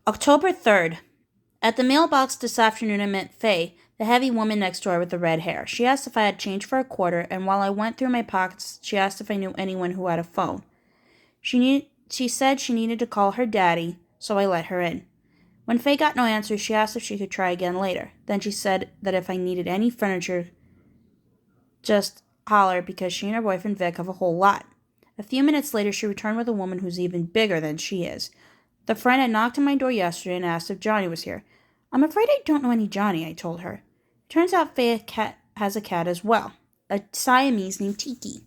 October 3rd. At the mailbox this afternoon I met Faye, the heavy woman next door with the red hair. She asked if I had change for a quarter, and while I went through my pockets, she asked if I knew anyone who had a phone. She said she needed to call her daddy, so I let her in. When Faye got no answer, she asked if she could try again later. Then she said that if I needed any furniture, just holler because she and her boyfriend Vic have a whole lot. A few minutes later, she returned with a woman who's even bigger than she is. The friend had knocked on my door yesterday and asked if Johnny was here. I'm afraid I don't know any Johnny, I told her. Turns out Faye has a cat as well, a Siamese named Tiki.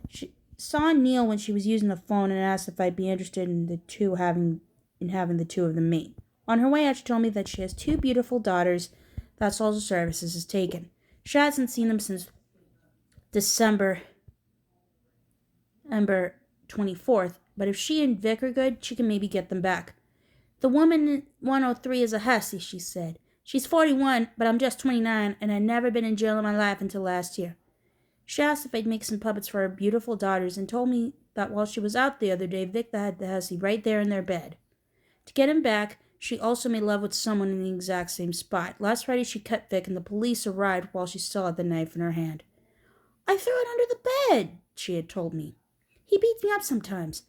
She saw Neil when she was using the phone and asked if I'd be interested in having the two of them meet. On her way out, she told me that she has two beautiful daughters that social services has taken. She hasn't seen them since December 24th, but if she and Vic are good, she can maybe get them back. The woman in 103 is a hussy, she said. She's 41, but I'm just 29, and I'd never been in jail in my life until last year. She asked if I'd make some puppets for her beautiful daughters and told me that while she was out the other day, Vic had the hussy right there in their bed. To get him back, she also made love with someone in the exact same spot. Last Friday, she cut Vic, and the police arrived while she still had the knife in her hand. I threw it under the bed, she had told me. He beats me up sometimes.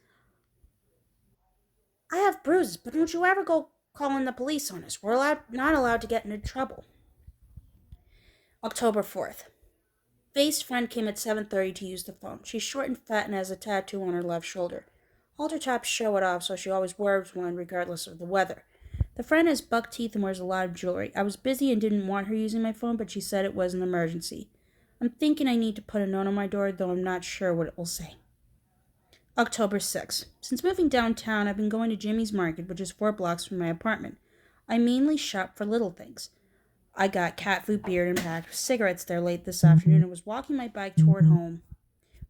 I have bruises, but don't you ever go calling the police on us. We're not allowed to get into trouble. October 4th. Faye's friend came at 7:30 to use the phone. She's short and fat and has a tattoo on her left shoulder. All her tops show it off, so she always wears one regardless of the weather. The friend has buck teeth and wears a lot of jewelry. I was busy and didn't want her using my phone, but she said it was an emergency. I'm thinking I need to put a note on my door, though I'm not sure what it will say. October 6th. Since moving downtown, I've been going to Jimmy's Market, which is 4 blocks from my apartment. I mainly shop for little things. I got cat food, beer, and packed with cigarettes there late this afternoon and was walking my bike toward home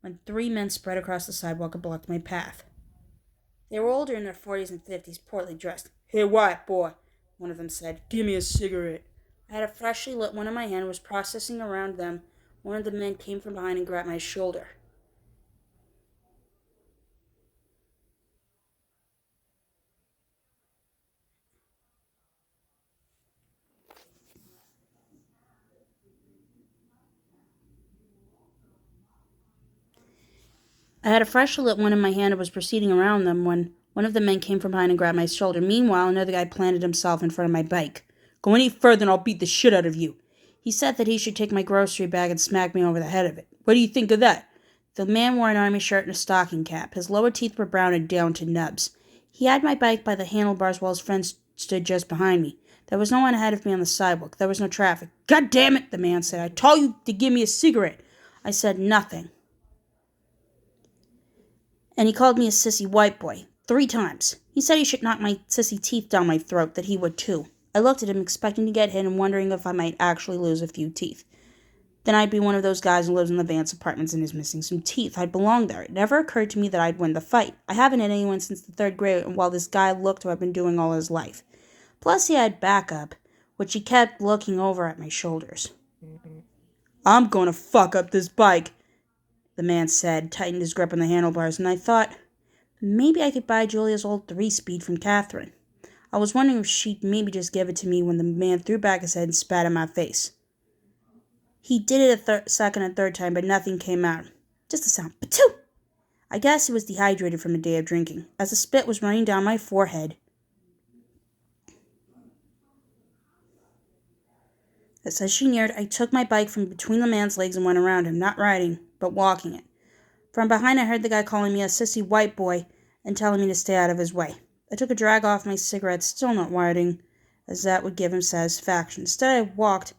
when 3 men spread across the sidewalk and blocked my path. They were older in their 40s and 50s, poorly dressed. Hey, white boy, one of them said. Give me a cigarette. I had a freshly lit one in my hand and was processing around them. One of the men came from behind and grabbed my shoulder. I had a freshly lit one in my hand and was proceeding around them when one of the men came from behind and grabbed my shoulder. Meanwhile, another guy planted himself in front of my bike. Go any further and I'll beat the shit out of you. He said that he should take my grocery bag and smack me over the head of it. What do you think of that? The man wore an army shirt and a stocking cap. His lower teeth were brown and down to nubs. He had my bike by the handlebars while his friend stood just behind me. There was no one ahead of me on the sidewalk. There was no traffic. God damn it, the man said. I told you to give me a cigarette. I said nothing. And he called me a sissy white boy 3 times. He said he should knock my sissy teeth down my throat, that he would too. I looked at him, expecting to get hit and wondering if I might actually lose a few teeth. Then I'd be one of those guys who lives in the Vance apartments and is missing some teeth. I'd belong there. It never occurred to me that I'd win the fight. I haven't hit anyone since the 3rd grade, while this guy looked to have been doing all his life. Plus he had backup, which he kept looking over at my shoulders. I'm gonna fuck up this bike, the man said, tightened his grip on the handlebars, and I thought, maybe I could buy Julia's old 3-speed from Catherine. I was wondering if she'd maybe just give it to me when the man threw back his head and spat in my face. He did it a second and third time, but nothing came out. Just a sound. Patoo! I guess he was dehydrated from a day of drinking, as the spit was running down my forehead. As she neared, I took my bike from between the man's legs and went around him, not riding, but walking it. From behind, I heard the guy calling me a sissy white boy and telling me to stay out of his way. I took a drag off my cigarette, still not riding, as that would give him satisfaction. Instead, I walked,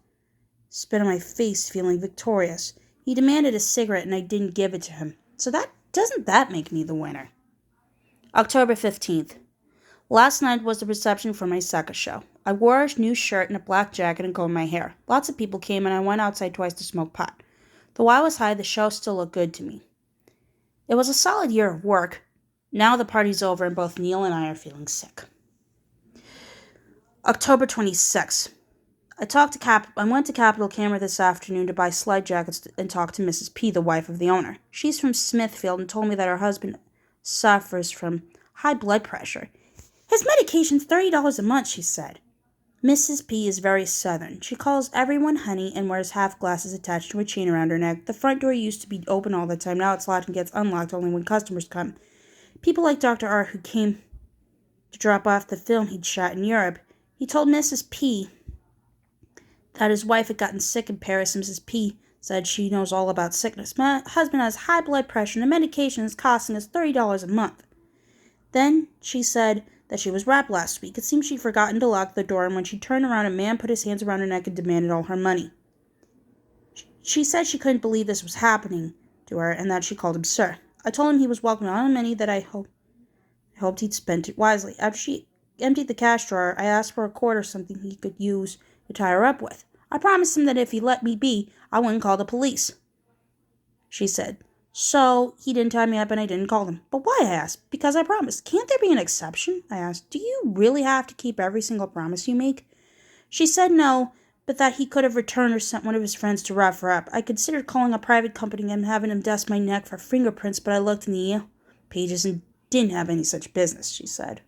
spit on my face, feeling victorious. He demanded a cigarette, and I didn't give it to him. So doesn't that make me the winner? October 15th. Last night was the reception for my second show. I wore a new shirt and a black jacket and combed my hair. Lots of people came, and I went outside twice to smoke pot. Though I was high, the show still looked good to me. It was a solid year of work. Now the party's over and both Neil and I are feeling sick. October 26th. I went to Capital Camera this afternoon to buy slide jackets and talk to Mrs. P, the wife of the owner. She's from Smithfield and told me that her husband suffers from high blood pressure. His medication's $30 a month, she said. Mrs. P is very southern. She calls everyone honey and wears half glasses attached to a chain around her neck. The front door used to be open all the time. Now it's locked and gets unlocked only when customers come. People like Dr. R, who came to drop off the film he'd shot in Europe. He told Mrs. P that his wife had gotten sick in Paris. Mrs. P said she knows all about sickness. My husband has high blood pressure and the medication is costing us $30 a month. Then she said that she was robbed last week. It seemed she'd forgotten to lock the door, and when she turned around, a man put his hands around her neck and demanded all her money. She said she couldn't believe this was happening to her, and that she called him sir. I told him he was welcome to all the money that I hoped he'd spent it wisely. After she emptied the cash drawer, I asked for a cord or something he could use to tie her up with. I promised him that if he let me be, I wouldn't call the police, she said. So he didn't tie me up and I didn't call them. But why, I asked. Because I promised. Can't there be an exception? I asked. Do you really have to keep every single promise you make? She said no, but that he could have returned or sent one of his friends to rough her up. I considered calling a private company and having him dust my neck for fingerprints, but I looked in the pages and didn't have any such business, she said.